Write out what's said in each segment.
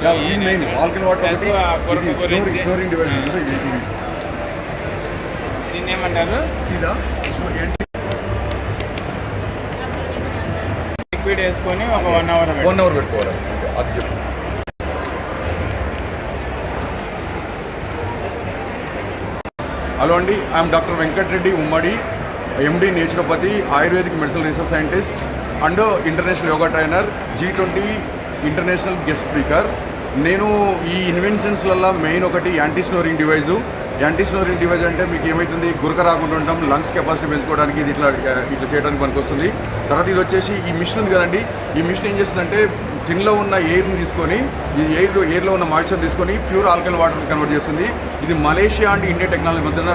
ఈ main alkali water storing device దీన్ని ఏమంటారు? ఇదా లిక్విడ్ వేసుకొని ఒక 1 అవర్ పెట్టుకోవాలి. అది చెప్పు. హలో అండి, I'm doctor Venkatareddy Ummadi, MD naturopathy, Ayurvedic medicinal research scientist and international yoga trainer, G20 international guest speaker. నేను ఈ ఇన్వెన్షన్స్లలో మెయిన్ ఒకటి anti snoring device. Anti snoring device అంటే మీకు ఏమవుతుంది, గురక రాకుండా ఉంటాం, లంగ్స్ కెపాసిటీ పెంచుకోవడానికి ఇది ఇట్లా చేయడానికి పనికొస్తుంది. తర్వాత ఇది వచ్చేసి ఈ మిషన్ ఉంది కదండి, ఈ మిషన్ ఏం చేస్తుందంటే తిన్లో ఉన్న ఎయిర్ని తీసుకొని, ఈ ఎయిర్లో ఉన్న మాయిశ్చర్ తీసుకొని ప్యూర్ ఆల్కలీ వాటర్ని కన్వర్ట్ చేస్తుంది. ఇది మలేషియా అండ్ ఇండియా టెక్నాలజీ మధ్యన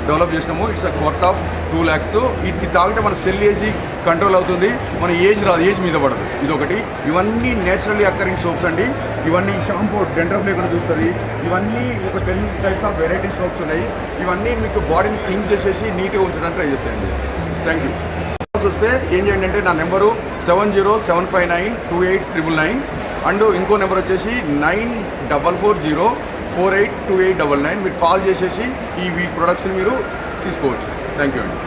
డెవలప్ చేసినాము. It's worth of 2 lakhs. ఇది తాగితే మన సెల్ ఏజ్ కంట్రోల్ అవుతుంది, మన ఏజ్ రాదు, ఏజ్ మీద పడదు. ఇదొకటి. ఇవన్నీ నేచురల్లీ అక్కరింగ్ సోప్స్ అండి. ఇవన్నీ షాంపూ డెండ్రఫ్ లేకుండా చూస్తుంది. ఇవన్నీ ఒక 10 types ఆఫ్ వెరైటీ సోప్స్ ఉన్నాయి. ఇవన్నీ మీకు బాడీని క్లీన్ చేసేసి నీట్గా ఉంచడానికి ట్రై చేస్తాయండి. Thank you. వస్తే ఏం చేయండి అంటే నా నెంబరు 7075928999 అండ్ ఇంకో నెంబర్ వచ్చేసి 9440482899. మీరు కాల్ చేసేసి ఈ ప్రొడక్ట్స్ని మీరు తీసుకోవచ్చు. థ్యాంక్ యూ అండి.